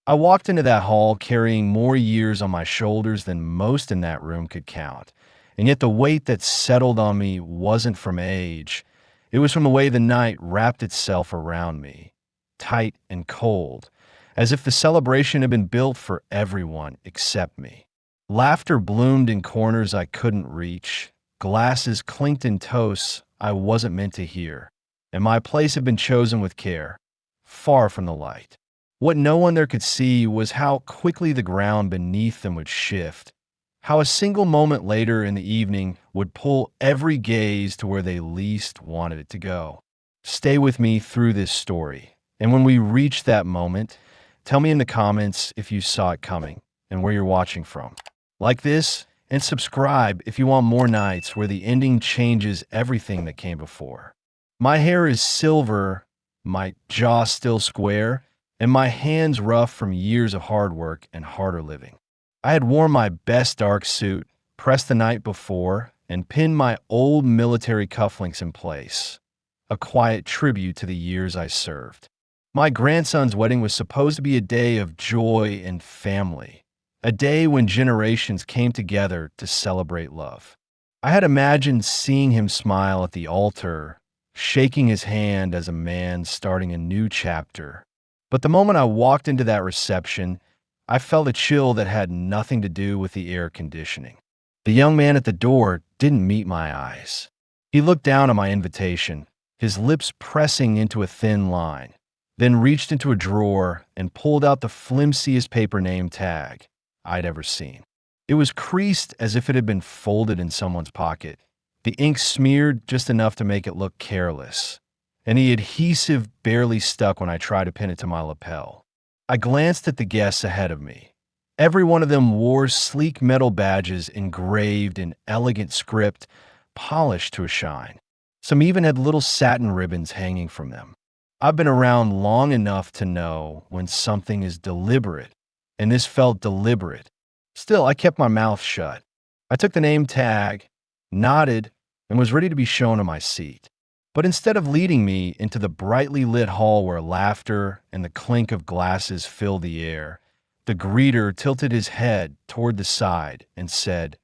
I walked into that hall carrying more years on my shoulders than most in that room could count. And yet the weight that settled on me wasn't from age. It was from the way the night wrapped itself around me, tight and cold, as if the celebration had been built for everyone except me. Laughter bloomed in corners I couldn't reach. Glasses clinked in toasts I wasn't meant to hear. And my place had been chosen with care, far from the light. What no one there could see was how quickly the ground beneath them would shift, how a single moment later in the evening would pull every gaze to where they least wanted it to go. Stay with me through this story, and when we reach that moment, tell me in the comments if you saw it coming and where you're watching from. Like this, and subscribe if you want more nights where the ending changes everything that came before. My hair is silver, my jaw still square, and my hands rough from years of hard work and harder living. I had worn my best dark suit, pressed the night before, and pinned my old military cufflinks in place, a quiet tribute to the years I served. My grandson's wedding was supposed to be a day of joy and family, a day when generations came together to celebrate love. I had imagined seeing him smile at the altar, shaking his hand as a man starting a new chapter. But the moment I walked into that reception, I felt a chill that had nothing to do with the air conditioning. The young man at the door didn't meet my eyes. He looked down at my invitation, his lips pressing into a thin line, then reached into a drawer and pulled out the flimsiest paper name tag I'd ever seen. It was creased as if it had been folded in someone's pocket, the ink smeared just enough to make it look careless, and the adhesive barely stuck when I tried to pin it to my lapel. I glanced at the guests ahead of me. Every one of them wore sleek metal badges engraved in elegant script, polished to a shine. Some even had little satin ribbons hanging from them. I've been around long enough to know when something is deliberate, and this felt deliberate. Still, I kept my mouth shut. I took the name tag, nodded, and was ready to be shown to my seat. But instead of leading me into the brightly lit hall where laughter and the clink of glasses filled the air, the greeter tilted his head toward the side and said,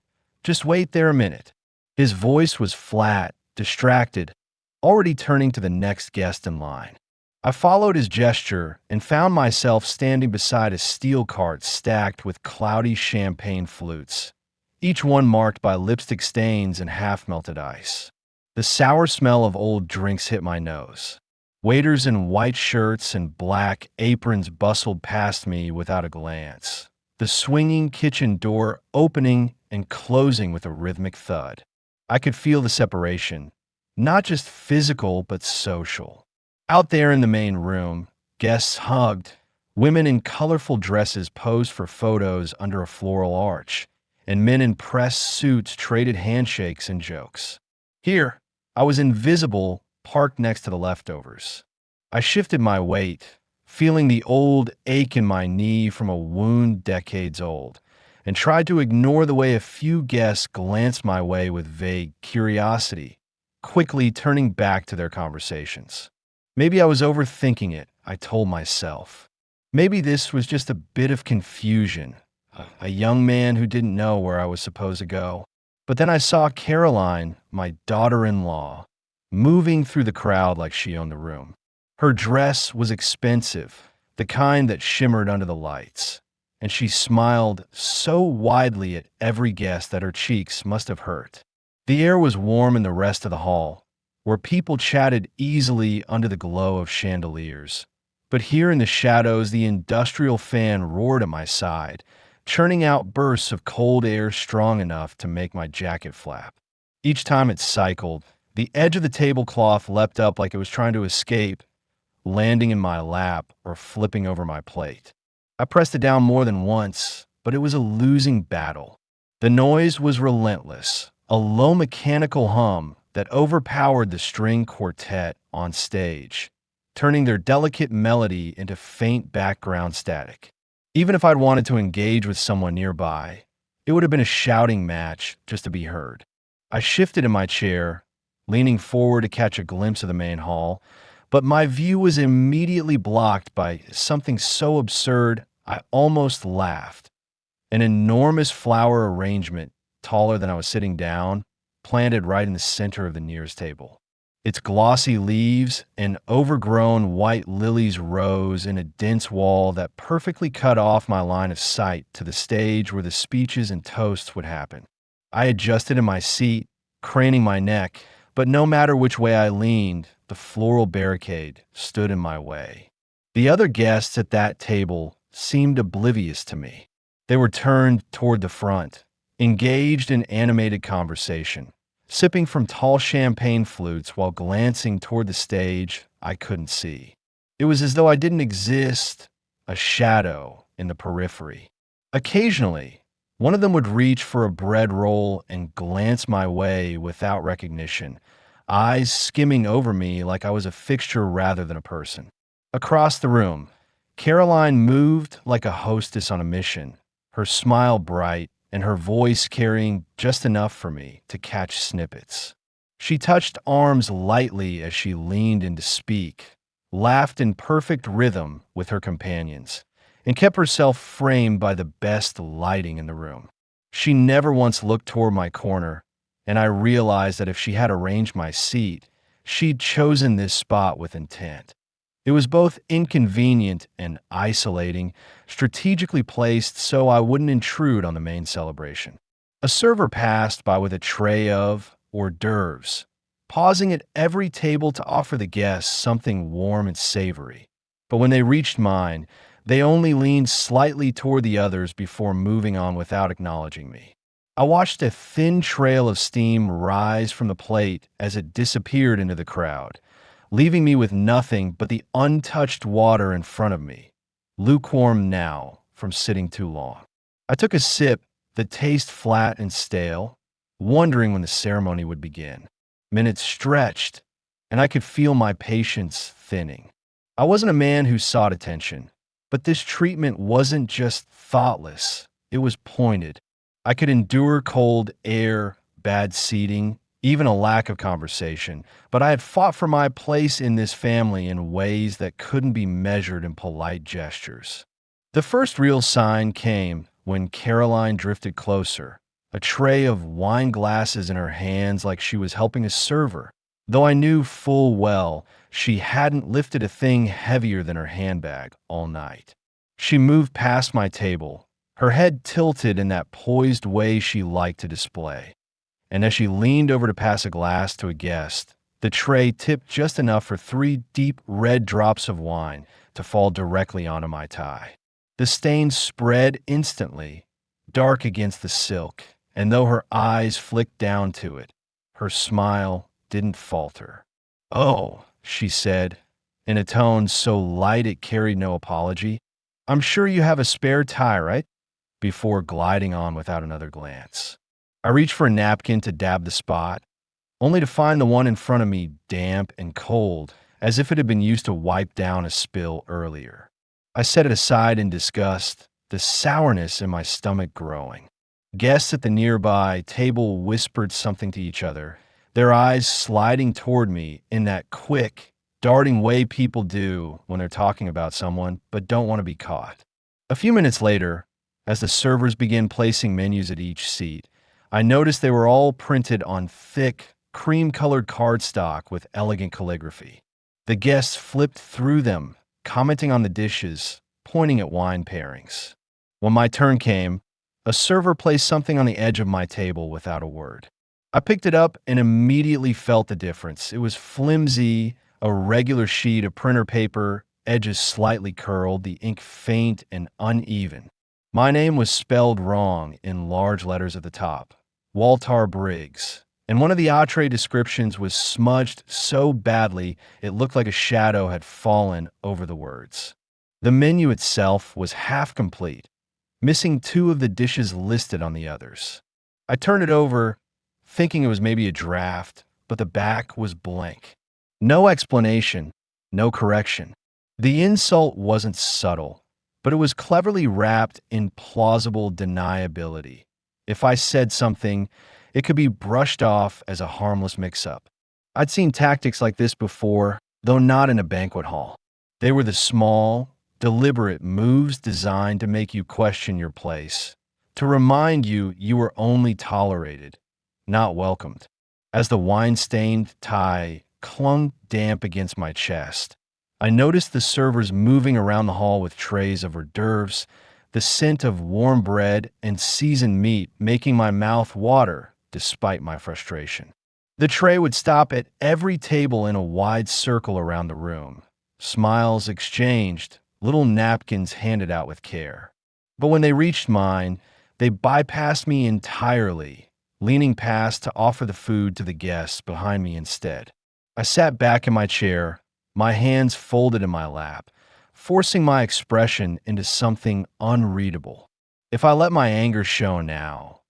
"Just wait there a minute." His voice was flat, distracted, already turning to the next guest in line. I followed his gesture and found myself standing beside a steel cart stacked with cloudy champagne flutes, each one marked by lipstick stains and half-melted ice. The sour smell of old drinks hit my nose. Waiters in white shirts and black aprons bustled past me without a glance, the swinging kitchen door opening and closing with a rhythmic thud. I could feel the separation, not just physical but social. Out there in the main room, guests hugged, women in colorful dresses posed for photos under a floral arch, and men in pressed suits traded handshakes and jokes. Here, I was invisible, parked next to the leftovers. I shifted my weight, feeling the old ache in my knee from a wound decades old, and tried to ignore the way a few guests glanced my way with vague curiosity, quickly turning back to their conversations. Maybe I was overthinking it, I told myself. Maybe this was just a bit of confusion, a young man who didn't know where I was supposed to go. But then I saw Caroline, my daughter-in-law, moving through the crowd like she owned the room. Her dress was expensive, the kind that shimmered under the lights, and she smiled so widely at every guest that her cheeks must have hurt. The air was warm in the rest of the hall, where people chatted easily under the glow of chandeliers. But here in the shadows, the industrial fan roared at my side, churning out bursts of cold air strong enough to make my jacket flap. Each time it cycled, the edge of the tablecloth leapt up like it was trying to escape, landing in my lap or flipping over my plate. I pressed it down more than once, but it was a losing battle. The noise was relentless, a low mechanical hum that overpowered the string quartet on stage, turning their delicate melody into faint background static. Even if I'd wanted to engage with someone nearby, it would have been a shouting match just to be heard. I shifted in my chair, leaning forward to catch a glimpse of the main hall, but my view was immediately blocked by something so absurd I almost laughed. An enormous flower arrangement, taller than I was sitting down, planted right in the center of the nearest table. Its glossy leaves and overgrown white lilies rose in a dense wall that perfectly cut off my line of sight to the stage where the speeches and toasts would happen. I adjusted in my seat, craning my neck, but no matter which way I leaned, the floral barricade stood in my way. The other guests at that table seemed oblivious to me. They were turned toward the front, engaged in animated conversation, sipping from tall champagne flutes while glancing toward the stage I couldn't see. It was as though I didn't exist, a shadow in the periphery. Occasionally, one of them would reach for a bread roll and glance my way without recognition, eyes skimming over me like I was a fixture rather than a person. Across the room, Caroline moved like a hostess on a mission, her smile bright and her voice carrying just enough for me to catch snippets. She touched arms lightly as she leaned in to speak, laughed in perfect rhythm with her companions, and kept herself framed by the best lighting in the room. She never once looked toward my corner, and I realized that if she had arranged my seat, she'd chosen this spot with intent. It was both inconvenient and isolating, strategically placed so I wouldn't intrude on the main celebration. A server passed by with a tray of hors d'oeuvres, pausing at every table to offer the guests something warm and savory. But when they reached mine, they only leaned slightly toward the others before moving on without acknowledging me. I watched a thin trail of steam rise from the plate as it disappeared into the crowd, leaving me with nothing but the untouched water in front of me, lukewarm now from sitting too long. I took a sip, the taste flat and stale, wondering when the ceremony would begin. Minutes stretched, and I could feel my patience thinning. I wasn't a man who sought attention, but this treatment wasn't just thoughtless, it was pointed. I could endure cold air, bad seating, even a lack of conversation, but I had fought for my place in this family in ways that couldn't be measured in polite gestures. The first real sign came when Caroline drifted closer, a tray of wine glasses in her hands like she was helping a server, though I knew full well she hadn't lifted a thing heavier than her handbag all night. She moved past my table, her head tilted in that poised way she liked to display. And as she leaned over to pass a glass to a guest, the tray tipped just enough for 3 deep red drops of wine to fall directly onto my tie. The stain spread instantly, dark against the silk, and though her eyes flicked down to it, her smile didn't falter. "Oh," she said, in a tone so light it carried no apology, "I'm sure you have a spare tie, right?" Before gliding on without another glance. I reached for a napkin to dab the spot, only to find the one in front of me damp and cold, as if it had been used to wipe down a spill earlier. I set it aside in disgust, the sourness in my stomach growing. Guests at the nearby table whispered something to each other, their eyes sliding toward me in that quick, darting way people do when they're talking about someone but don't want to be caught. A few minutes later, as the servers began placing menus at each seat, I noticed they were all printed on thick, cream-colored cardstock with elegant calligraphy. The guests flipped through them, commenting on the dishes, pointing at wine pairings. When my turn came, a server placed something on the edge of my table without a word. I picked it up and immediately felt the difference. It was flimsy, a regular sheet of printer paper, edges slightly curled, the ink faint and uneven. My name was spelled wrong in large letters at the top. Walter Briggs, and one of the entree descriptions was smudged so badly it looked like a shadow had fallen over the words. The menu itself was half complete, missing 2 of the dishes listed on the others. I turned it over, thinking it was maybe a draft, but the back was blank. No explanation, no correction. The insult wasn't subtle, but it was cleverly wrapped in plausible deniability. If I said something, it could be brushed off as a harmless mix-up. I'd seen tactics like this before, though not in a banquet hall. They were the small, deliberate moves designed to make you question your place, to remind you you were only tolerated, not welcomed. As the wine-stained tie clung damp against my chest, I noticed the servers moving around the hall with trays of hors d'oeuvres, the scent of warm bread and seasoned meat making my mouth water despite my frustration. The tray would stop at every table in a wide circle around the room. Smiles exchanged, little napkins handed out with care. But when they reached mine, they bypassed me entirely, leaning past to offer the food to the guests behind me instead. I sat back in my chair, my hands folded in my lap, forcing my expression into something unreadable. If I let my anger show now,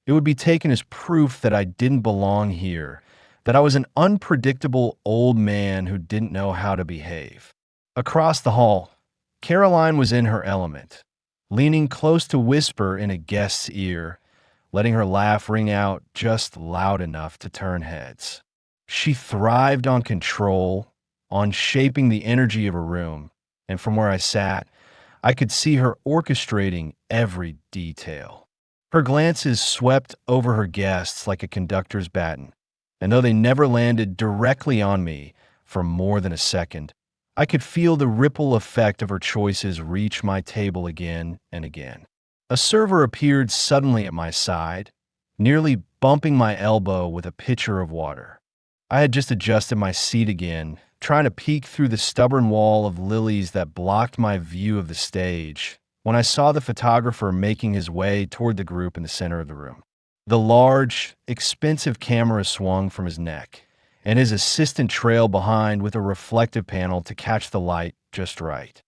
it would be taken as proof that I didn't belong here, that I was an unpredictable old man who didn't know how to behave. Across the hall, Caroline was in her element, leaning close to whisper in a guest's ear, letting her laugh ring out just loud enough to turn heads. She thrived on control, on shaping the energy of a room, and from where I sat, I could see her orchestrating every detail. Her glances swept over her guests like a conductor's baton, and though they never landed directly on me for more than a second, I could feel the ripple effect of her choices reach my table again and again. A server appeared suddenly at my side, nearly bumping my elbow with a pitcher of water. I had just adjusted my seat again, trying to peek through the stubborn wall of lilies that blocked my view of the stage, when I saw the photographer making his way toward the group in the center of the room. The large, expensive camera swung from his neck, and his assistant trailed behind with a reflective panel to catch the light just right.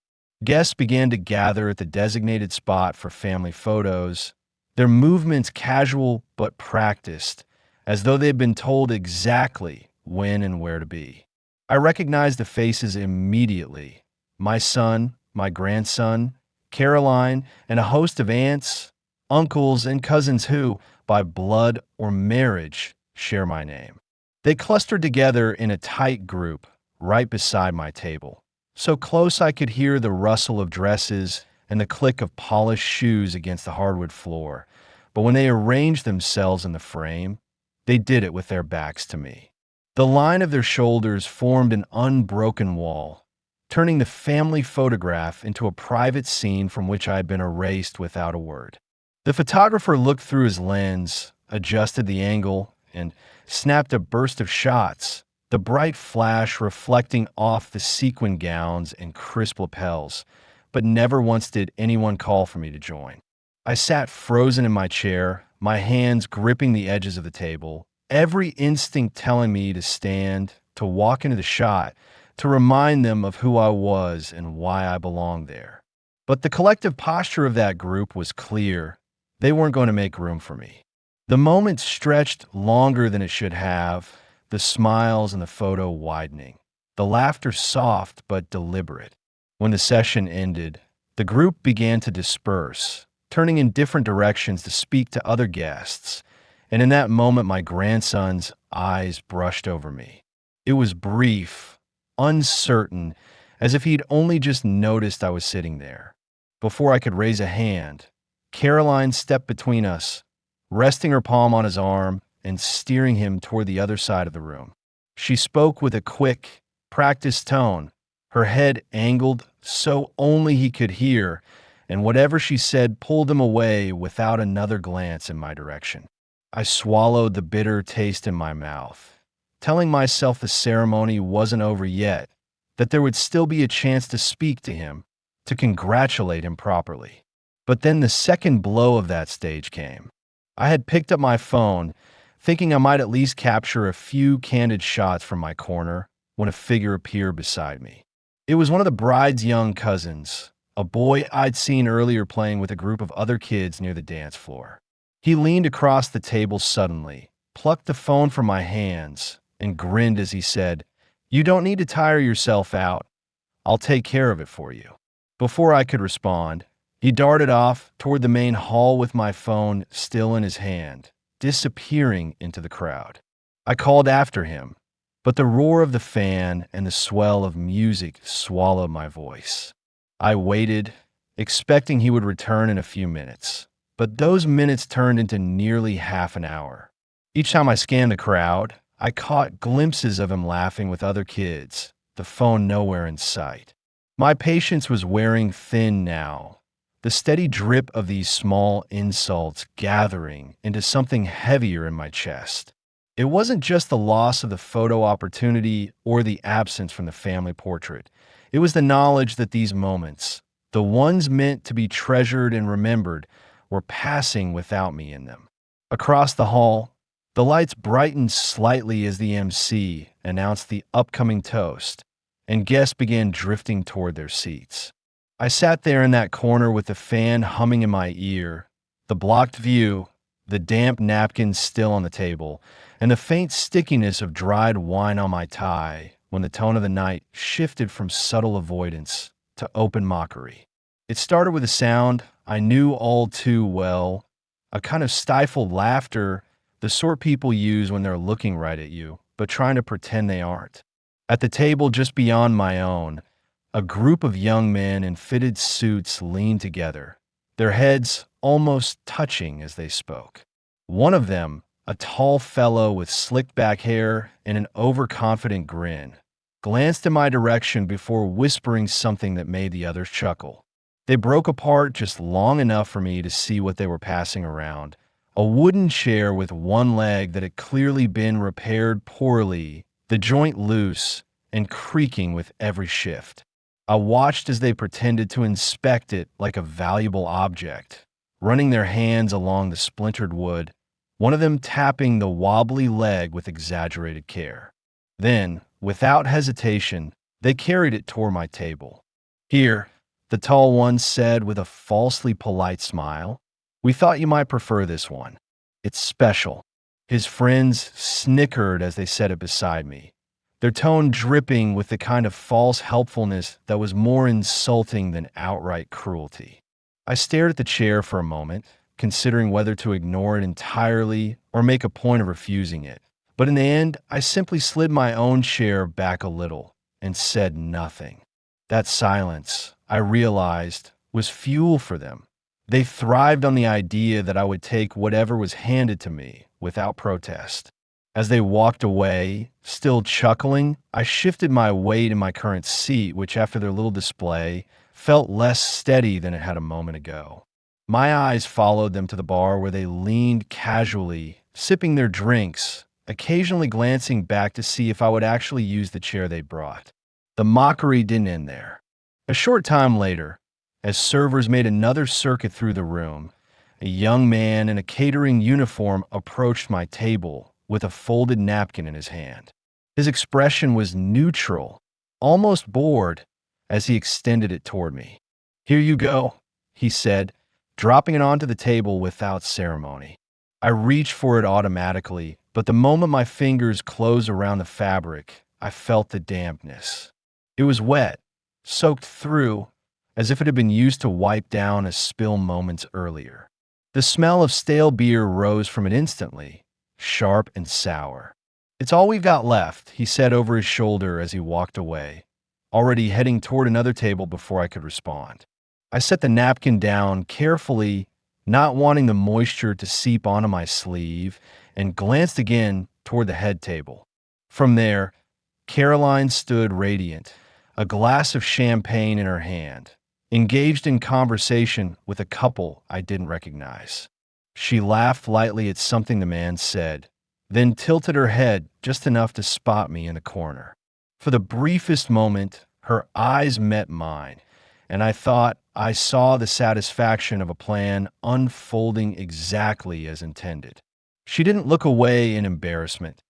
Guests began to gather at the designated spot for family photos, their movements casual but practiced, as though they had been told exactly when and where to be. I recognized the faces immediately. My son, my grandson, Caroline, and a host of aunts, uncles, and cousins who, by blood or marriage, share my name. They clustered together in a tight group right beside my table, so close I could hear the rustle of dresses and the click of polished shoes against the hardwood floor. But when they arranged themselves in the frame, they did it with their backs to me. The line of their shoulders formed an unbroken wall, turning the family photograph into a private scene from which I had been erased without a word. The photographer looked through his lens, adjusted the angle, and snapped a burst of shots, the bright flash reflecting off the sequin gowns and crisp lapels, but never once did anyone call for me to join. I sat frozen in my chair, my hands gripping the edges of the table, every instinct telling me to stand, to walk into the shot, to remind them of who I was and why I belonged there. But the collective posture of that group was clear. They weren't going to make room for me. The moment stretched longer than it should have, the smiles in the photo widening, the laughter soft but deliberate. When the session ended, the group began to disperse, turning in different directions to speak to other guests, and in that moment my grandson's eyes brushed over me. It was brief, uncertain, as if he'd only just noticed I was sitting there. Before I could raise a hand, Caroline stepped between us, resting her palm on his arm and steering him toward the other side of the room. She spoke with a quick, practiced tone, her head angled so only he could hear, and whatever she said pulled him away without another glance in my direction. I swallowed the bitter taste in my mouth, telling myself the ceremony wasn't over yet, that there would still be a chance to speak to him, to congratulate him properly. But then the second blow of that stage came. I had picked up my phone, thinking I might at least capture a few candid shots from my corner when a figure appeared beside me. It was one of the bride's young cousins, a boy I'd seen earlier playing with a group of other kids near the dance floor. He leaned across the table suddenly, plucked the phone from my hands, and grinned as he said, "You don't need to tire yourself out. I'll take care of it for you." Before I could respond, he darted off toward the main hall with my phone still in his hand, disappearing into the crowd. I called after him, but the roar of the fan and the swell of music swallowed my voice. I waited, expecting he would return in a few minutes. But those minutes turned into nearly half an hour. Each time I scanned the crowd, I caught glimpses of him laughing with other kids, the phone nowhere in sight. My patience was wearing thin now, the steady drip of these small insults gathering into something heavier in my chest. It wasn't just the loss of the photo opportunity or the absence from the family portrait. It was the knowledge that these moments, the ones meant to be treasured and remembered, were passing without me in them. Across the hall, the lights brightened slightly as the MC announced the upcoming toast, and guests began drifting toward their seats. I sat there in that corner with the fan humming in my ear, the blocked view, the damp napkins still on the table, and the faint stickiness of dried wine on my tie when the tone of the night shifted from subtle avoidance to open mockery. It started with a sound I knew all too well, a kind of stifled laughter, the sort people use when they're looking right at you, but trying to pretend they aren't. At the table just beyond my own, a group of young men in fitted suits leaned together, their heads almost touching as they spoke. One of them, a tall fellow with slicked back hair and an overconfident grin, glanced in my direction before whispering something that made the others chuckle. They broke apart just long enough for me to see what they were passing around. A wooden chair with one leg that had clearly been repaired poorly, the joint loose and creaking with every shift. I watched as they pretended to inspect it like a valuable object, running their hands along the splintered wood, one of them tapping the wobbly leg with exaggerated care. Then, without hesitation, they carried it toward my table. "Here," the tall one said with a falsely polite smile. "We thought you might prefer this one. It's special." His friends snickered as they set it beside me, their tone dripping with the kind of false helpfulness that was more insulting than outright cruelty. I stared at the chair for a moment, considering whether to ignore it entirely or make a point of refusing it. But in the end, I simply slid my own chair back a little and said nothing. That silence, I realized, was fuel for them. They thrived on the idea that I would take whatever was handed to me without protest. As they walked away, still chuckling, I shifted my weight in my current seat, which after their little display, felt less steady than it had a moment ago. My eyes followed them to the bar where they leaned casually, sipping their drinks, occasionally glancing back to see if I would actually use the chair they brought. The mockery didn't end there. A short time later, as servers made another circuit through the room, a young man in a catering uniform approached my table with a folded napkin in his hand. His expression was neutral, almost bored, as he extended it toward me. "Here you go," he said, dropping it onto the table without ceremony. I reached for it automatically, but the moment my fingers closed around the fabric, I felt the dampness. It was wet, soaked through, as if it had been used to wipe down a spill moments earlier. The smell of stale beer rose from it instantly, sharp and sour. "It's all we've got left," he said over his shoulder as he walked away, already heading toward another table before I could respond. I set the napkin down carefully, not wanting the moisture to seep onto my sleeve, and glanced again toward the head table. From there, Caroline stood radiant, a glass of champagne in her hand, engaged in conversation with a couple I didn't recognize. She laughed lightly at something the man said, then tilted her head just enough to spot me in the corner. For the briefest moment, her eyes met mine, and I thought I saw the satisfaction of a plan unfolding exactly as intended. She didn't look away in embarrassment.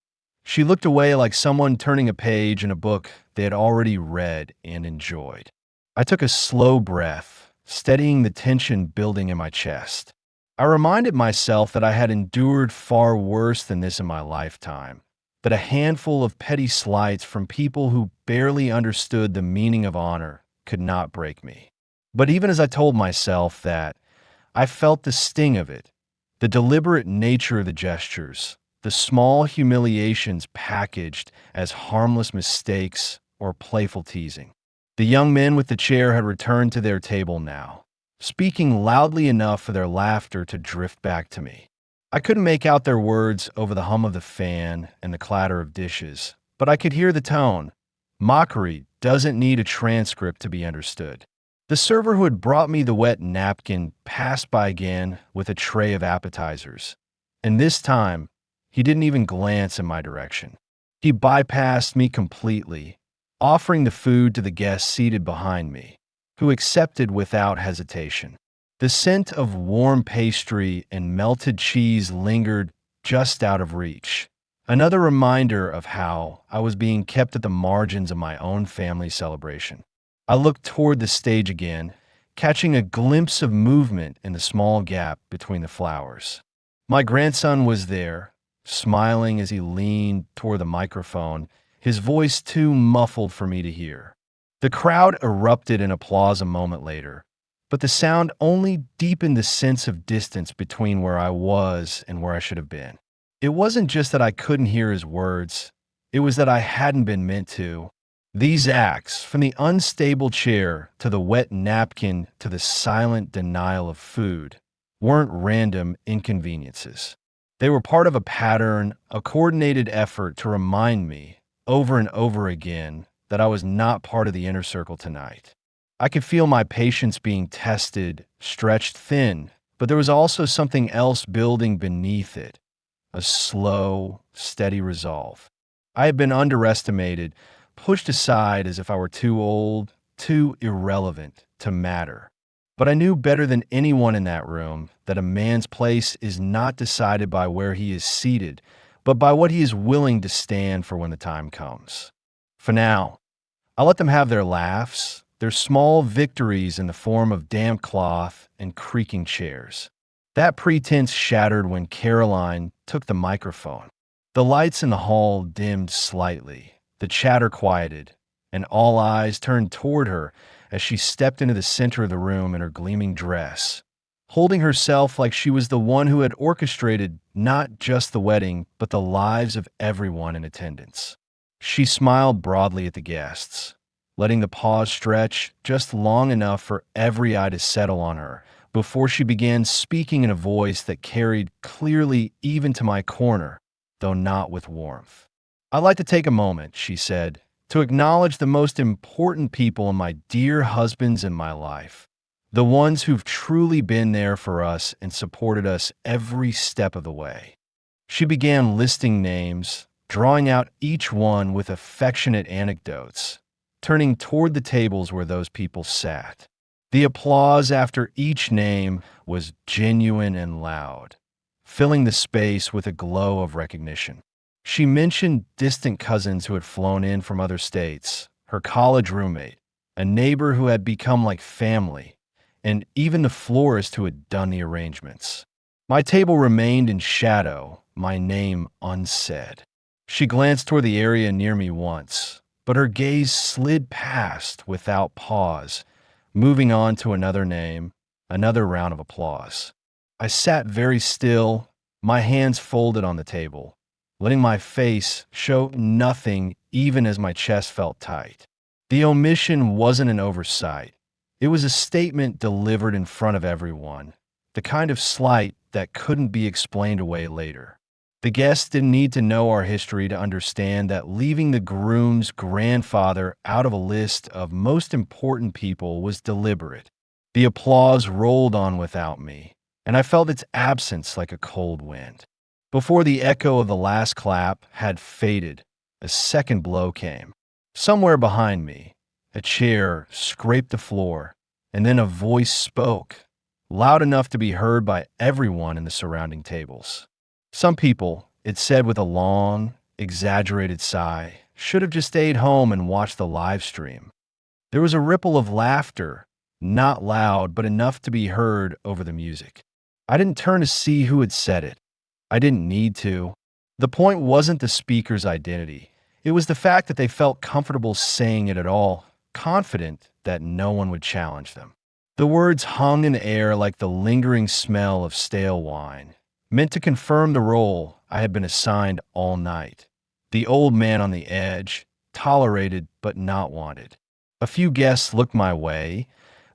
She looked away like someone turning a page in a book they had already read and enjoyed. I took a slow breath, steadying the tension building in my chest. I reminded myself that I had endured far worse than this in my lifetime, that a handful of petty slights from people who barely understood the meaning of honor could not break me. But even as I told myself that, I felt the sting of it, the deliberate nature of the gestures, the small humiliations packaged as harmless mistakes or playful teasing. The young men with the chair had returned to their table now, speaking loudly enough for their laughter to drift back to me. I couldn't make out their words over the hum of the fan and the clatter of dishes, but I could hear the tone. Mockery doesn't need a transcript to be understood. The server who had brought me the wet napkin passed by again with a tray of appetizers, and this time he didn't even glance in my direction. He bypassed me completely, offering the food to the guest seated behind me, who accepted without hesitation. The scent of warm pastry and melted cheese lingered just out of reach. Another reminder of how I was being kept at the margins of my own family celebration. I looked toward the stage again, catching a glimpse of movement in the small gap between the flowers. My grandson was there, smiling as he leaned toward the microphone, his voice too muffled for me to hear. The crowd erupted in applause a moment later, but the sound only deepened the sense of distance between where I was and where I should have been. It wasn't just that I couldn't hear his words, it was that I hadn't been meant to. These acts, from the unstable chair to the wet napkin to the silent denial of food, weren't random inconveniences. They were part of a pattern, a coordinated effort to remind me, over and over again, that I was not part of the inner circle tonight. I could feel my patience being tested, stretched thin, but there was also something else building beneath it, a slow, steady resolve. I had been underestimated, pushed aside as if I were too old, too irrelevant to matter. But I knew better than anyone in that room that a man's place is not decided by where he is seated, but by what he is willing to stand for when the time comes. For now, I let them have their laughs, their small victories in the form of damp cloth and creaking chairs. That pretense shattered when Caroline took the microphone. The lights in the hall dimmed slightly. The chatter quieted, and all eyes turned toward her as she stepped into the center of the room in her gleaming dress, holding herself like she was the one who had orchestrated not just the wedding, but the lives of everyone in attendance. She smiled broadly at the guests, letting the pause stretch just long enough for every eye to settle on her before she began speaking in a voice that carried clearly even to my corner, though not with warmth. "I'd like to take a moment," she said, "to acknowledge the most important people in my dear husbands in my life, the ones who've truly been there for us and supported us every step of the way." She began listing names, drawing out each one with affectionate anecdotes, turning toward the tables where those people sat. The applause after each name was genuine and loud, filling the space with a glow of recognition. She mentioned distant cousins who had flown in from other states, her college roommate, a neighbor who had become like family, and even the florist who had done the arrangements. My table remained in shadow, my name unsaid. She glanced toward the area near me once, but her gaze slid past without pause, moving on to another name, another round of applause. I sat very still, my hands folded on the table, letting my face show nothing even as my chest felt tight. The omission wasn't an oversight. It was a statement delivered in front of everyone, the kind of slight that couldn't be explained away later. The guests didn't need to know our history to understand that leaving the groom's grandfather out of a list of most important people was deliberate. The applause rolled on without me, and I felt its absence like a cold wind. Before the echo of the last clap had faded, a second blow came. Somewhere behind me, a chair scraped the floor, and then a voice spoke, loud enough to be heard by everyone in the surrounding tables. Some people, it said with a long, exaggerated sigh, should have just stayed home and watched the live stream. There was a ripple of laughter, not loud, but enough to be heard over the music. I didn't turn to see who had said it. I didn't need to. The point wasn't the speaker's identity. It was the fact that they felt comfortable saying it at all, confident that no one would challenge them. The words hung in the air like the lingering smell of stale wine, meant to confirm the role I had been assigned all night. The old man on the edge, tolerated but not wanted. A few guests looked my way,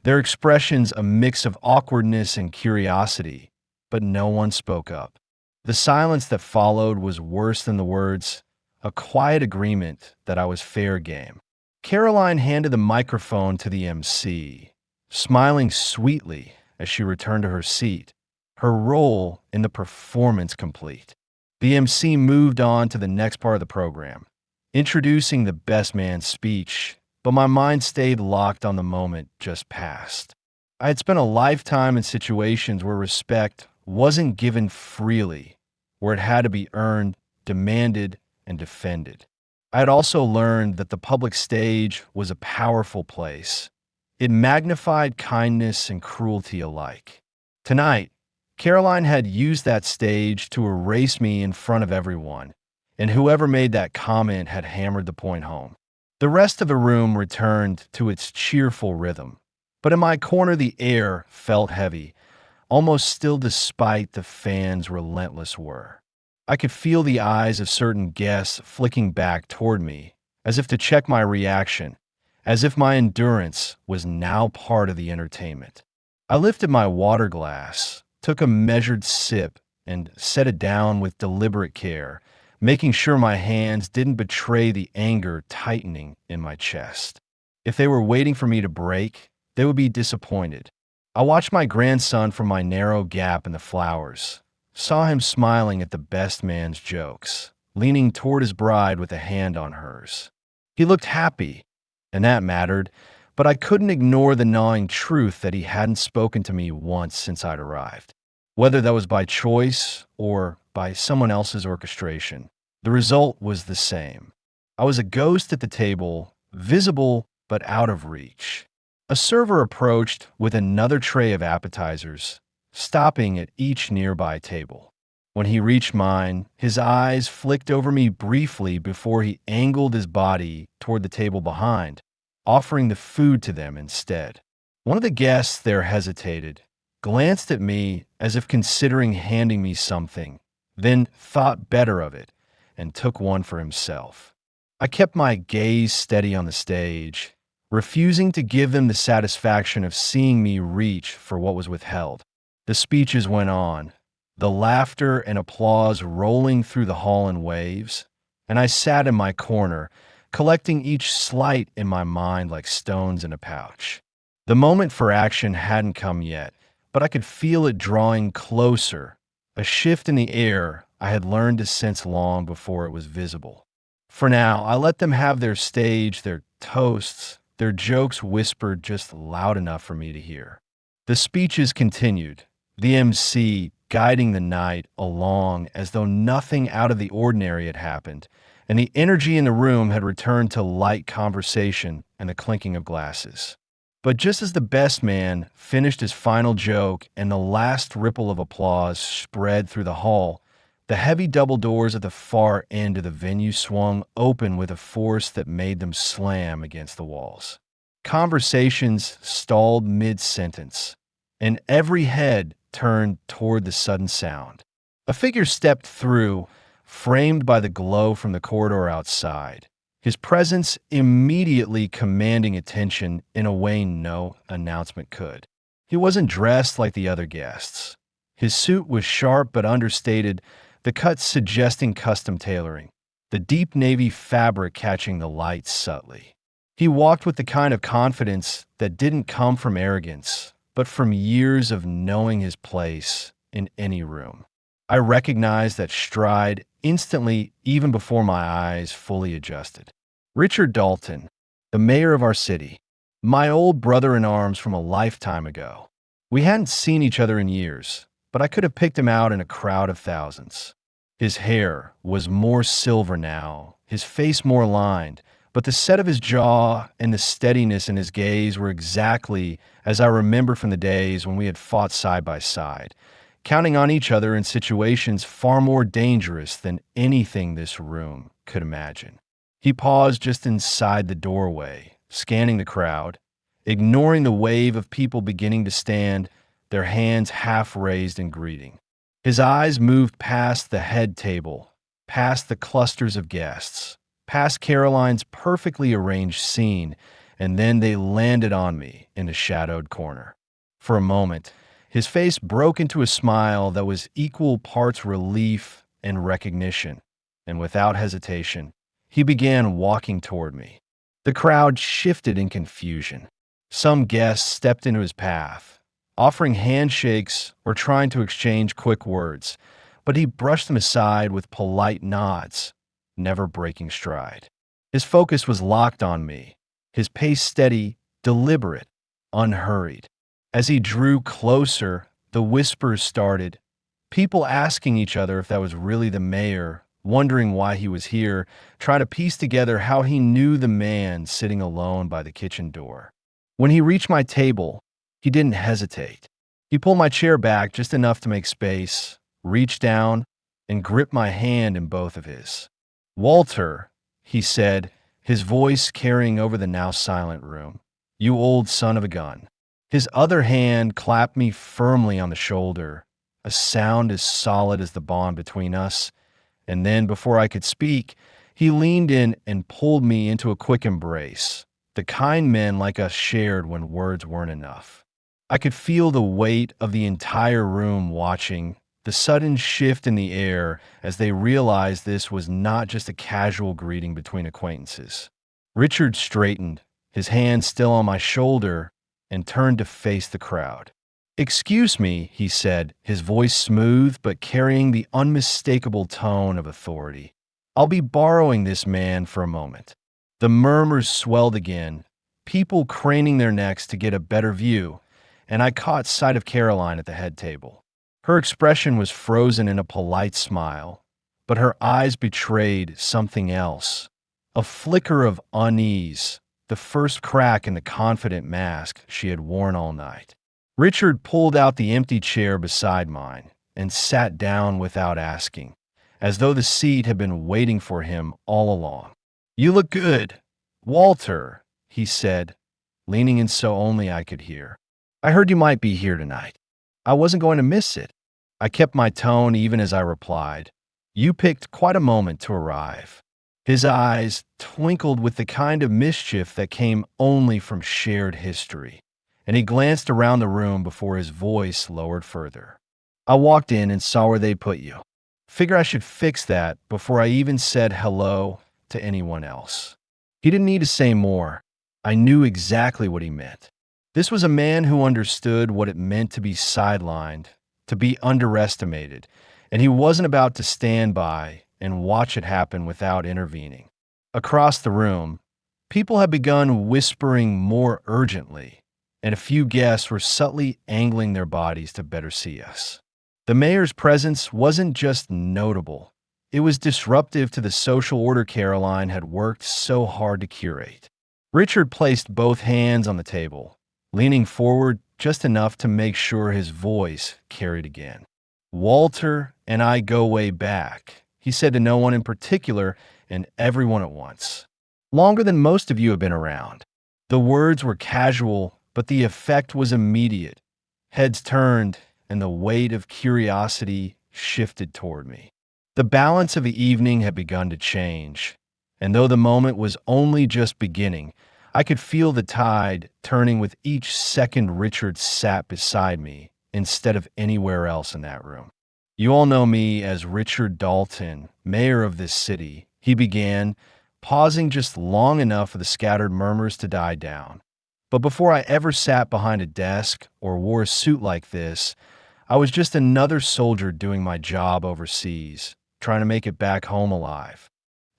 their expressions a mix of awkwardness and curiosity, but no one spoke up. The silence that followed was worse than the words, a quiet agreement that I was fair game. Caroline handed the microphone to the MC, smiling sweetly as she returned to her seat, her role in the performance complete. The MC moved on to the next part of the program, introducing the best man's speech, but my mind stayed locked on the moment just past. I had spent a lifetime in situations where respect wasn't given freely, where it had to be earned, demanded, and defended. I had also learned that the public stage was a powerful place. It magnified kindness and cruelty alike. Tonight, Caroline had used that stage to erase me in front of everyone, and whoever made that comment had hammered the point home. The rest of the room returned to its cheerful rhythm, but in my corner the air felt heavy, almost still despite the fans' relentless whir. I could feel the eyes of certain guests flicking back toward me, as if to check my reaction, as if my endurance was now part of the entertainment. I lifted my water glass, took a measured sip, and set it down with deliberate care, making sure my hands didn't betray the anger tightening in my chest. If they were waiting for me to break, they would be disappointed. I watched my grandson from my narrow gap in the flowers, saw him smiling at the best man's jokes, leaning toward his bride with a hand on hers. He looked happy, and that mattered, but I couldn't ignore the gnawing truth that he hadn't spoken to me once since I'd arrived. Whether that was by choice or by someone else's orchestration, the result was the same. I was a ghost at the table, visible but out of reach. A server approached with another tray of appetizers, stopping at each nearby table. When he reached mine, his eyes flicked over me briefly before he angled his body toward the table behind, offering the food to them instead. One of the guests there hesitated, glanced at me as if considering handing me something, then thought better of it and took one for himself. I kept my gaze steady on the stage, refusing to give them the satisfaction of seeing me reach for what was withheld. The speeches went on, the laughter and applause rolling through the hall in waves, and I sat in my corner, collecting each slight in my mind like stones in a pouch. The moment for action hadn't come yet, but I could feel it drawing closer, a shift in the air I had learned to sense long before it was visible. For now, I let them have their stage, their toasts, their jokes whispered just loud enough for me to hear. The speeches continued, the MC guiding the night along as though nothing out of the ordinary had happened, and the energy in the room had returned to light conversation and the clinking of glasses. But just as the best man finished his final joke and the last ripple of applause spread through the hall, the heavy double doors at the far end of the venue swung open with a force that made them slam against the walls. Conversations stalled mid-sentence, and every head turned toward the sudden sound. A figure stepped through, framed by the glow from the corridor outside, his presence immediately commanding attention in a way no announcement could. He wasn't dressed like the other guests. His suit was sharp but understated, the cuts suggesting custom tailoring, the deep navy fabric catching the light subtly. He walked with the kind of confidence that didn't come from arrogance, but from years of knowing his place in any room. I recognized that stride instantly, even before my eyes fully adjusted. Richard Dalton, the mayor of our city, my old brother-in-arms from a lifetime ago. We hadn't seen each other in years, but I could have picked him out in a crowd of thousands. His hair was more silver now, his face more lined, but the set of his jaw and the steadiness in his gaze were exactly as I remember from the days when we had fought side by side, counting on each other in situations far more dangerous than anything this room could imagine. He paused just inside the doorway, scanning the crowd, ignoring the wave of people beginning to stand, their hands half raised in greeting. His eyes moved past the head table, past the clusters of guests, past Caroline's perfectly arranged scene, and then they landed on me in a shadowed corner. For a moment, his face broke into a smile that was equal parts relief and recognition, and without hesitation, he began walking toward me. The crowd shifted in confusion. Some guests stepped into his path, offering handshakes or trying to exchange quick words, but he brushed them aside with polite nods, never breaking stride. His focus was locked on me, his pace steady, deliberate, unhurried. As he drew closer, the whispers started, people asking each other if that was really the mayor, wondering why he was here, trying to piece together how he knew the man sitting alone by the kitchen door. When he reached my table, he didn't hesitate. He pulled my chair back just enough to make space, reached down, and gripped my hand in both of his. "Walter," he said, his voice carrying over the now silent room, "you old son of a gun." His other hand clapped me firmly on the shoulder, a sound as solid as the bond between us, and then, before I could speak, he leaned in and pulled me into a quick embrace, the kind men like us shared when words weren't enough. I could feel the weight of the entire room watching, the sudden shift in the air as they realized this was not just a casual greeting between acquaintances. Richard straightened, his hand still on my shoulder, and turned to face the crowd. "Excuse me," he said, his voice smooth but carrying the unmistakable tone of authority. "I'll be borrowing this man for a moment." The murmurs swelled again, people craning their necks to get a better view, and I caught sight of Caroline at the head table. Her expression was frozen in a polite smile, but her eyes betrayed something else, a flicker of unease, the first crack in the confident mask she had worn all night. Richard pulled out the empty chair beside mine and sat down without asking, as though the seat had been waiting for him all along. "You look good, Walter," he said, leaning in so only I could hear. "I heard you might be here tonight. I wasn't going to miss it." I kept my tone even as I replied, "You picked quite a moment to arrive." His eyes twinkled with the kind of mischief that came only from shared history, and he glanced around the room before his voice lowered further. "I walked in and saw where they put you. Figure I should fix that before I even said hello to anyone else." He didn't need to say more. I knew exactly what he meant. This was a man who understood what it meant to be sidelined, to be underestimated, and he wasn't about to stand by and watch it happen without intervening. Across the room, people had begun whispering more urgently, and a few guests were subtly angling their bodies to better see us. The mayor's presence wasn't just notable, it was disruptive to the social order Caroline had worked so hard to curate. Richard placed both hands on the table, leaning forward just enough to make sure his voice carried again. "Walter and I go way back," he said to no one in particular and everyone at once. "Longer than most of you have been around." The words were casual, but the effect was immediate. Heads turned, and the weight of curiosity shifted toward me. The balance of the evening had begun to change, and though the moment was only just beginning, I could feel the tide turning with each second Richard sat beside me instead of anywhere else in that room. "You all know me as Richard Dalton, mayor of this city," he began, pausing just long enough for the scattered murmurs to die down. "But before I ever sat behind a desk or wore a suit like this, I was just another soldier doing my job overseas, trying to make it back home alive."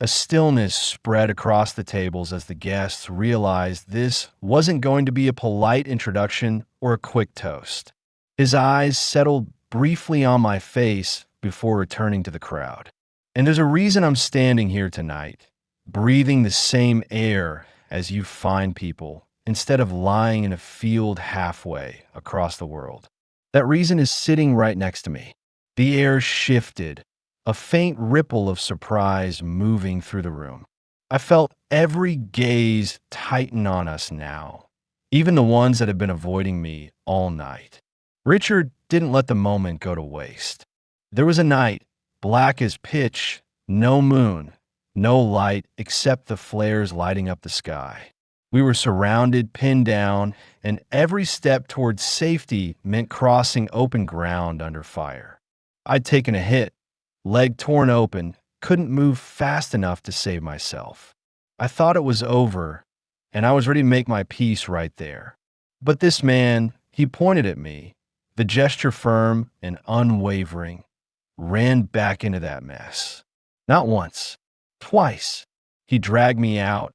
A stillness spread across the tables as the guests realized this wasn't going to be a polite introduction or a quick toast. His eyes settled briefly on my face before returning to the crowd. "And there's a reason I'm standing here tonight, breathing the same air as you fine people, instead of lying in a field halfway across the world. That reason is sitting right next to me." The air shifted, a faint ripple of surprise moving through the room. I felt every gaze tighten on us now, even the ones that had been avoiding me all night. Richard didn't let the moment go to waste. There was a night, black as pitch, no moon, no light except the flares lighting up the sky. We were surrounded, pinned down, and every step towards safety meant crossing open ground under fire. I'd taken a hit, leg torn open, couldn't move fast enough to save myself. I thought it was over, and I was ready to make my peace right there. But this man, he pointed at me, the gesture firm and unwavering, ran back into that mess. Not once, twice. He dragged me out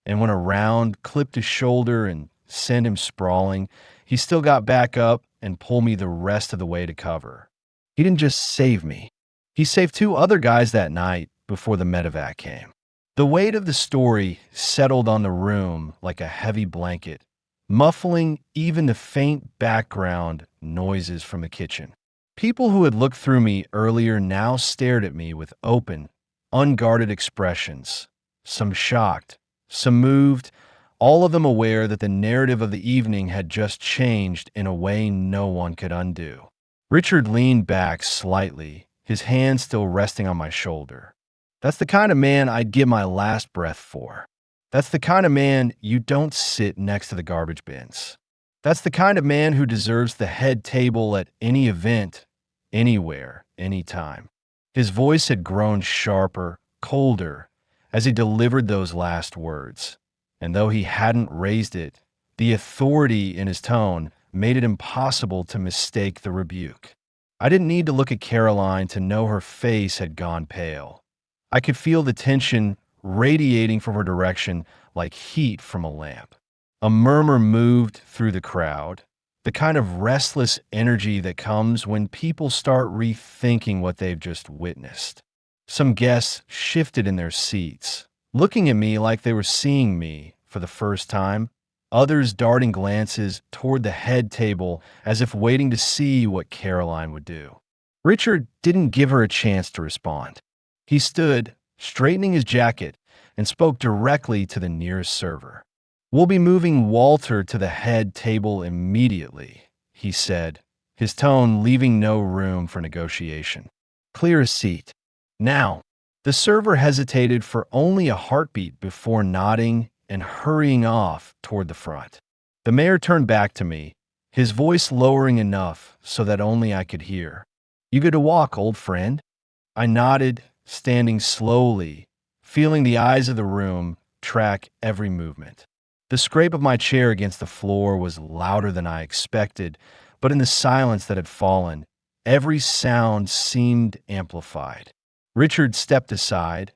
and went around, clipped his shoulder, and sent him sprawling. He still got back up and pulled me the rest of the way to cover. He didn't just save me. He saved two other guys that night before the medevac came. The weight of the story settled on the room like a heavy blanket, muffling even the faint background noises from the kitchen. People who had looked through me earlier now stared at me with open, unguarded expressions, some shocked, some moved, all of them aware that the narrative of the evening had just changed in a way no one could undo. Richard leaned back slightly, his hand still resting on my shoulder. That's the kind of man I'd give my last breath for. That's the kind of man you don't sit next to the garbage bins. That's the kind of man who deserves the head table at any event, anywhere, anytime. His voice had grown sharper, colder, as he delivered those last words. And though he hadn't raised it, the authority in his tone made it impossible to mistake the rebuke. I didn't need to look at Caroline to know her face had gone pale. I could feel the tension radiating from her direction like heat from a lamp. A murmur moved through the crowd, the kind of restless energy that comes when people start rethinking what they've just witnessed. Some guests shifted in their seats, looking at me like they were seeing me for the first time, others darting glances toward the head table as if waiting to see what Caroline would do. Richard didn't give her a chance to respond. He stood, straightening his jacket, and spoke directly to the nearest server. "We'll be moving Walter to the head table immediately," he said, his tone leaving no room for negotiation. "Clear a seat. Now." The server hesitated for only a heartbeat before nodding and hurrying off toward the front. The mayor turned back to me, his voice lowering enough so that only I could hear. "You good to walk, old friend?" I nodded, standing slowly, feeling the eyes of the room track every movement. The scrape of my chair against the floor was louder than I expected, but in the silence that had fallen, every sound seemed amplified. Richard stepped aside,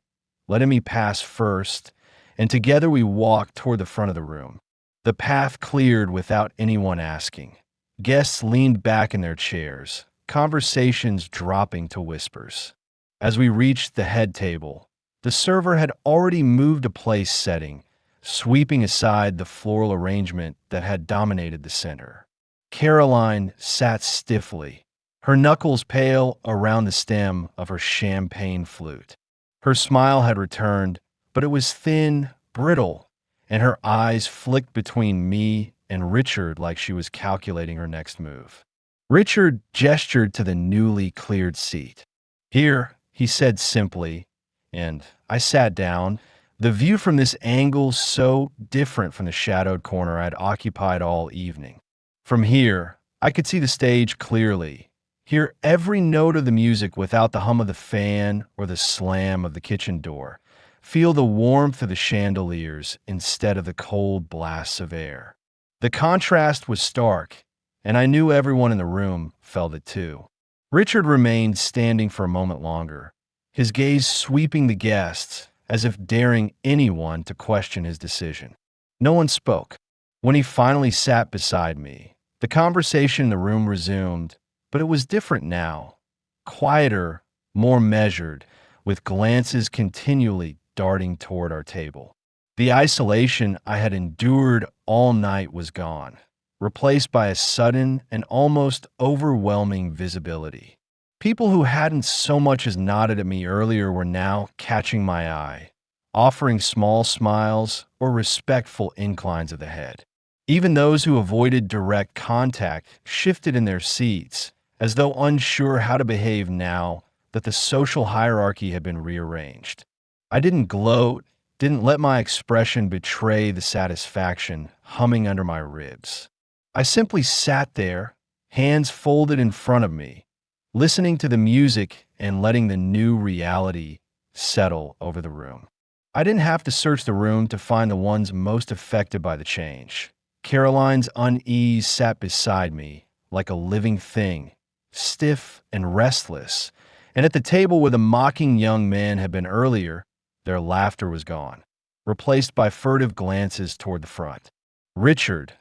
letting me pass first, and together we walked toward the front of the room. The path cleared without anyone asking. Guests leaned back in their chairs, conversations dropping to whispers. As we reached the head table, the server had already moved a place setting, sweeping aside the floral arrangement that had dominated the center. Caroline sat stiffly, her knuckles pale around the stem of her champagne flute. Her smile had returned, but it was thin, brittle, and her eyes flicked between me and Richard like she was calculating her next move. Richard gestured to the newly cleared seat. "Here," he said simply, and I sat down, the view from this angle so different from the shadowed corner I'd occupied all evening. From here, I could see the stage clearly, hear every note of the music without the hum of the fan or the slam of the kitchen door, feel the warmth of the chandeliers instead of the cold blasts of air. The contrast was stark, and I knew everyone in the room felt it too. Richard remained standing for a moment longer, his gaze sweeping the guests as if daring anyone to question his decision. No one spoke. When he finally sat beside me, the conversation in the room resumed, but it was different now, quieter, more measured, with glances continually darting toward our table. The isolation I had endured all night was gone, replaced by a sudden and almost overwhelming visibility. People who hadn't so much as nodded at me earlier were now catching my eye, offering small smiles or respectful inclines of the head. Even those who avoided direct contact shifted in their seats, as though unsure how to behave now that the social hierarchy had been rearranged. I didn't gloat, didn't let my expression betray the satisfaction humming under my ribs. I simply sat there, hands folded in front of me, listening to the music and letting the new reality settle over the room. I didn't have to search the room to find the ones most affected by the change. Caroline's unease sat beside me like a living thing, stiff and restless, and at the table where the mocking young man had been earlier, their laughter was gone, replaced by furtive glances toward the front. Richard,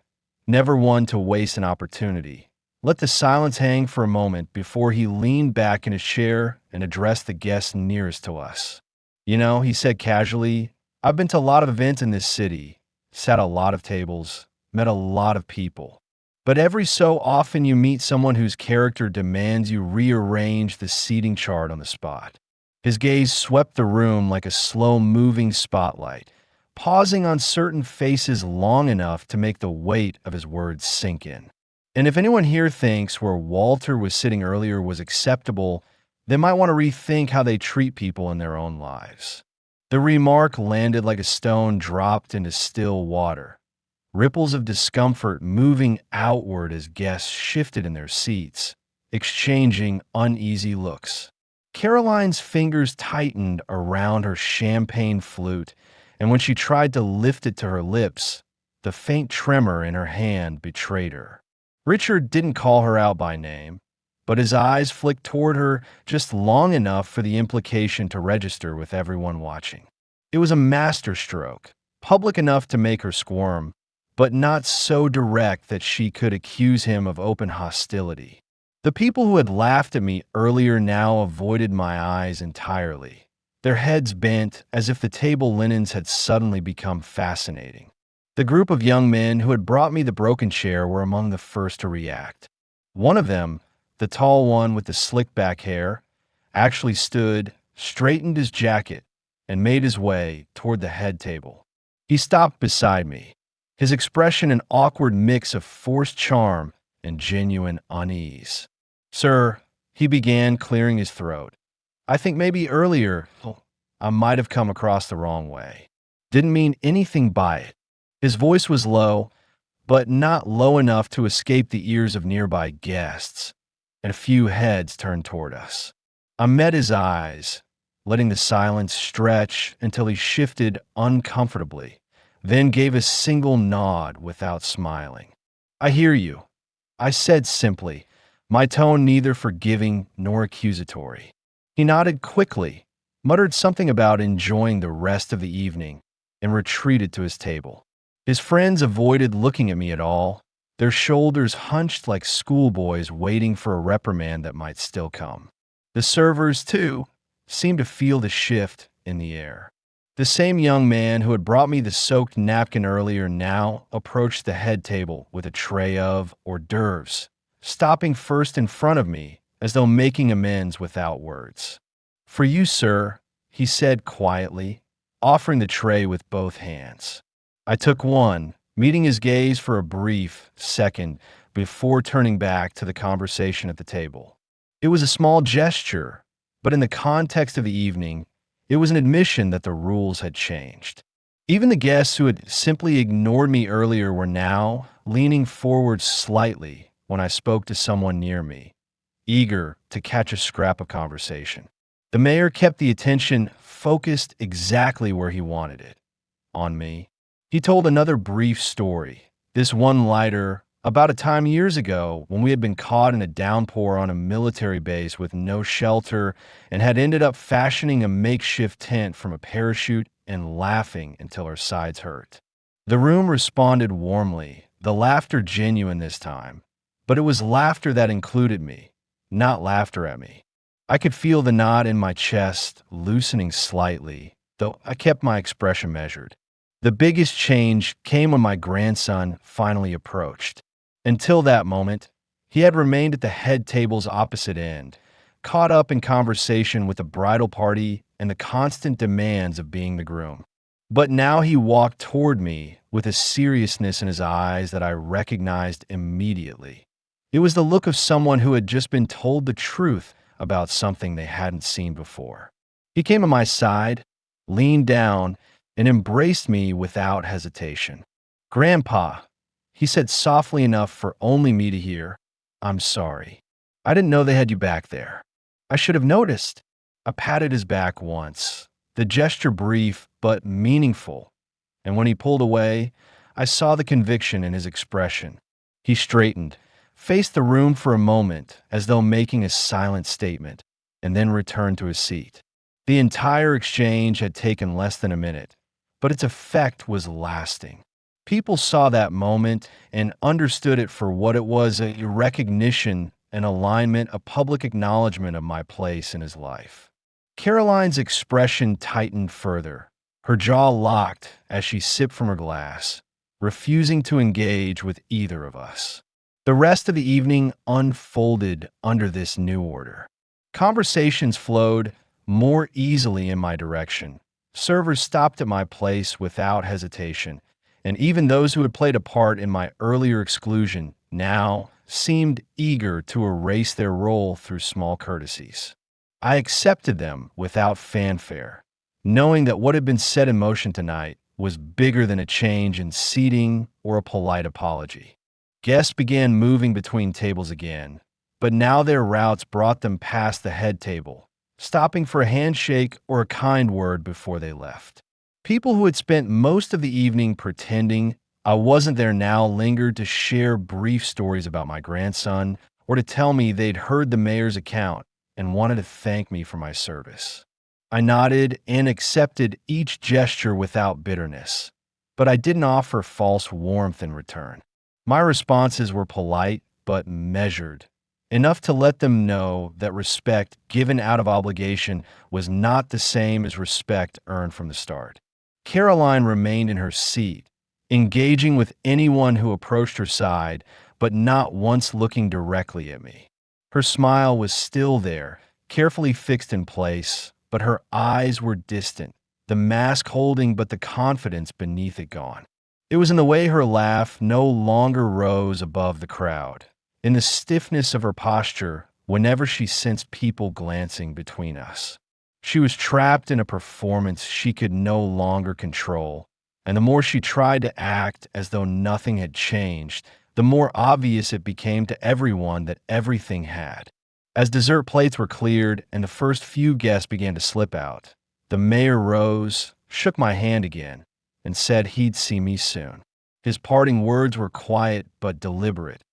never one to waste an opportunity, let the silence hang for a moment before he leaned back in his chair and addressed the guest nearest to us. You know, he said casually, I've been to a lot of events in this city, sat at a lot of tables, met a lot of people. But every so often you meet someone whose character demands you rearrange the seating chart on the spot. His gaze swept the room like a slow-moving spotlight, pausing on certain faces long enough to make the weight of his words sink in. And if anyone here thinks where Walter was sitting earlier was acceptable, they might want to rethink how they treat people in their own lives. The remark landed like a stone dropped into still water, ripples of discomfort moving outward as guests shifted in their seats, exchanging uneasy looks. Caroline's fingers tightened around her champagne flute, and when she tried to lift it to her lips, the faint tremor in her hand betrayed her. Richard didn't call her out by name, but his eyes flicked toward her just long enough for the implication to register with everyone watching. It was a masterstroke, public enough to make her squirm, but not so direct that she could accuse him of open hostility. The people who had laughed at me earlier now avoided my eyes entirely, their heads bent as if the table linens had suddenly become fascinating. The group of young men who had brought me the broken chair were among the first to react. One of them, the tall one with the slick back hair, actually stood, straightened his jacket, and made his way toward the head table. He stopped beside me, his expression an awkward mix of forced charm and genuine unease. Sir, he began, clearing his throat. I think maybe earlier I might have come across the wrong way. Didn't mean anything by it. His voice was low, but not low enough to escape the ears of nearby guests, and a few heads turned toward us. I met his eyes, letting the silence stretch until he shifted uncomfortably, then gave a single nod without smiling. I hear you, I said simply, my tone neither forgiving nor accusatory. He nodded quickly, muttered something about enjoying the rest of the evening, and retreated to his table. His friends avoided looking at me at all, their shoulders hunched like schoolboys waiting for a reprimand that might still come. The servers, too, seemed to feel the shift in the air. The same young man who had brought me the soaked napkin earlier now approached the head table with a tray of hors d'oeuvres, stopping first in front of me as though making amends without words. For you, sir, he said quietly, offering the tray with both hands. I took one, meeting his gaze for a brief second before turning back to the conversation at the table. It was a small gesture, but in the context of the evening, it was an admission that the rules had changed. Even the guests who had simply ignored me earlier were now leaning forward slightly when I spoke to someone near me, eager to catch a scrap of conversation. The mayor kept the attention focused exactly where he wanted it, on me. He told another brief story, this one lighter, about a time years ago when we had been caught in a downpour on a military base with no shelter and had ended up fashioning a makeshift tent from a parachute and laughing until our sides hurt. The room responded warmly, the laughter genuine this time, but it was laughter that included me, not laughter at me. I could feel the knot in my chest loosening slightly, though I kept my expression measured. The biggest change came when my grandson finally approached. Until that moment, he had remained at the head table's opposite end, caught up in conversation with the bridal party and the constant demands of being the groom. But now he walked toward me with a seriousness in his eyes that I recognized immediately. It was the look of someone who had just been told the truth about something they hadn't seen before. He came to my side, leaned down, and embraced me without hesitation. "Grandpa," he said softly enough for only me to hear, "I'm sorry. I didn't know they had you back there. I should have noticed." I patted his back once, the gesture brief but meaningful, and when he pulled away, I saw the conviction in his expression. He straightened, faced the room for a moment as though making a silent statement, and then returned to his seat. The entire exchange had taken less than a minute, but its effect was lasting. People saw that moment and understood it for what it was: a recognition, an alignment, a public acknowledgement of my place in his life. Caroline's expression tightened further. Her jaw locked as she sipped from her glass, refusing to engage with either of us. The rest of the evening unfolded under this new order. Conversations flowed more easily in my direction. Servers stopped at my place without hesitation, and even those who had played a part in my earlier exclusion now seemed eager to erase their role through small courtesies. I accepted them without fanfare, knowing that what had been set in motion tonight was bigger than a change in seating or a polite apology. Guests began moving between tables again, but now their routes brought them past the head table, stopping for a handshake or a kind word before they left. People who had spent most of the evening pretending I wasn't there now lingered to share brief stories about my grandson or to tell me they'd heard the mayor's account and wanted to thank me for my service. I nodded and accepted each gesture without bitterness, but I didn't offer false warmth in return. My responses were polite but measured, enough to let them know that respect given out of obligation was not the same as respect earned from the start. Caroline remained in her seat, engaging with anyone who approached her side, but not once looking directly at me. Her smile was still there, carefully fixed in place, but her eyes were distant, the mask holding but the confidence beneath it gone. It was in the way her laugh no longer rose above the crowd, in the stiffness of her posture whenever she sensed people glancing between us. She was trapped in a performance she could no longer control, and the more she tried to act as though nothing had changed, the more obvious it became to everyone that everything had. As dessert plates were cleared and the first few guests began to slip out, the mayor rose, shook my hand again, and said he'd see me soon. His parting words were quiet but deliberate.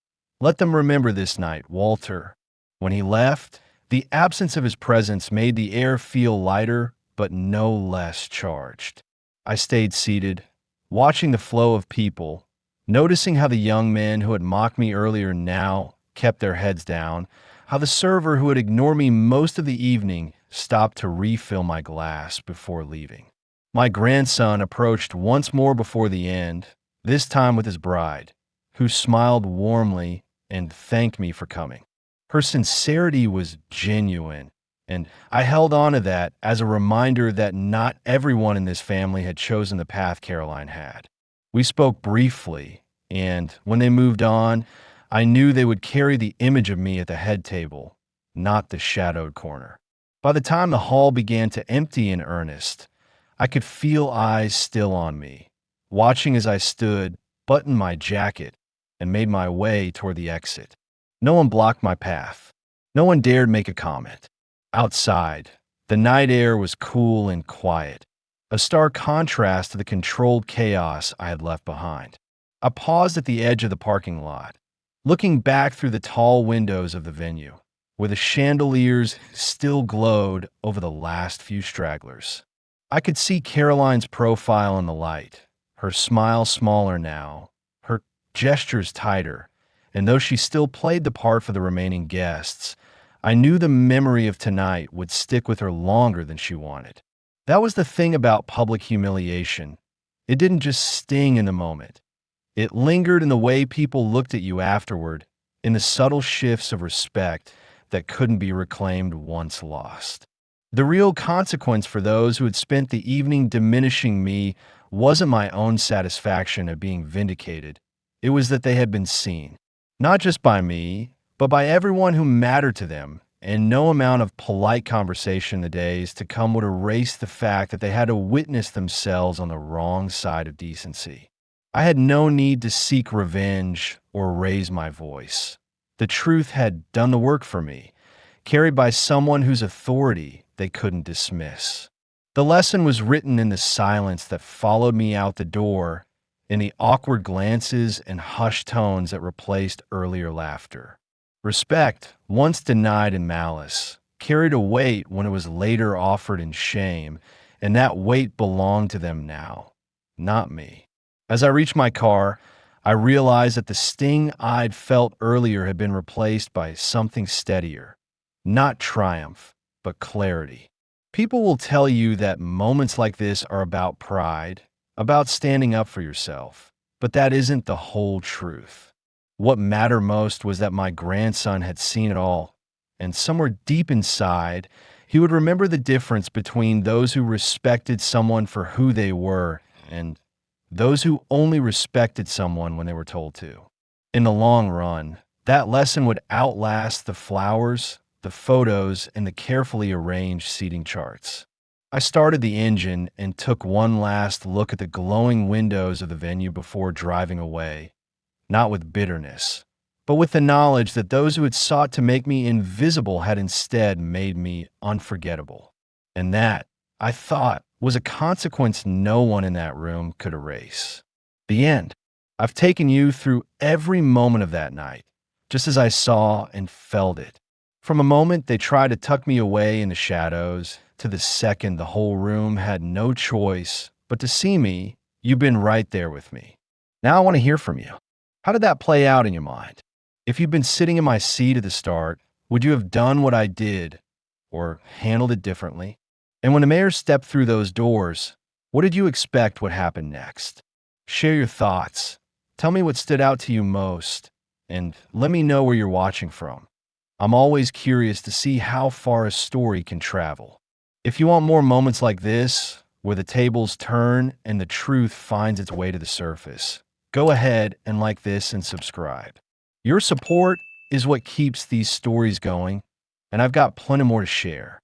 "Let them remember this night, Walter." When he left, the absence of his presence made the air feel lighter but no less charged. I stayed seated, watching the flow of people, noticing how the young men who had mocked me earlier now kept their heads down, how the server who had ignored me most of the evening stopped to refill my glass before leaving. My grandson approached once more before the end, this time with his bride, who smiled warmly and thanked me for coming. Her sincerity was genuine, and I held on to that as a reminder that not everyone in this family had chosen the path Caroline had. We spoke briefly, and when they moved on, I knew they would carry the image of me at the head table, not the shadowed corner. By the time the hall began to empty in earnest, I could feel eyes still on me, watching as I stood, buttoned my jacket, and made my way toward the exit. No one blocked my path. No one dared make a comment. Outside, the night air was cool and quiet, a stark contrast to the controlled chaos I had left behind. I paused at the edge of the parking lot, looking back through the tall windows of the venue, where the chandeliers still glowed over the last few stragglers. I could see Caroline's profile in the light, her smile smaller now, her gestures tighter, and though she still played the part for the remaining guests, I knew the memory of tonight would stick with her longer than she wanted. That was the thing about public humiliation. It didn't just sting in the moment. It lingered in the way people looked at you afterward, in the subtle shifts of respect that couldn't be reclaimed once lost. The real consequence for those who had spent the evening diminishing me wasn't my own satisfaction at being vindicated. It was that they had been seen, not just by me, but by everyone who mattered to them and no amount of polite conversation in the days to come would erase the fact that they had to witness themselves on the wrong side of decency. I had no need to seek revenge or raise my voice. The truth had done the work for me, carried by someone whose authority they couldn't dismiss. The lesson was written in the silence that followed me out the door, in the awkward glances and hushed tones that replaced earlier laughter. Respect, once denied in malice, carried a weight when it was later offered in shame, and that weight belonged to them now, not me. As I reached my car, I realized that the sting I'd felt earlier had been replaced by something steadier. Not triumph, but clarity. People will tell you that moments like this are about pride, about standing up for yourself, but that isn't the whole truth. What mattered most was that my grandson had seen it all, and somewhere deep inside, he would remember the difference between those who respected someone for who they were and those who only respected someone when they were told to. In the long run, that lesson would outlast the flowers, the photos, and the carefully arranged seating charts. I started the engine and took one last look at the glowing windows of the venue before driving away, not with bitterness, but with the knowledge that those who had sought to make me invisible had instead made me unforgettable. And that, I thought, was a consequence no one in that room could erase. The end. I've taken you through every moment of that night, just as I saw and felt it. From a moment they tried to tuck me away in the shadows, to the second the whole room had no choice but to see me, you've been right there with me. Now I want to hear from you. How did that play out in your mind? If you'd been sitting in my seat at the start, would you have done what I did or handled it differently? And when the mayor stepped through those doors, what did you expect would happen next? Share your thoughts. Tell me what stood out to you most, and let me know where you're watching from. I'm always curious to see how far a story can travel. If you want more moments like this, where the tables turn and the truth finds its way to the surface, go ahead and like this and subscribe. Your support is what keeps these stories going, and I've got plenty more to share.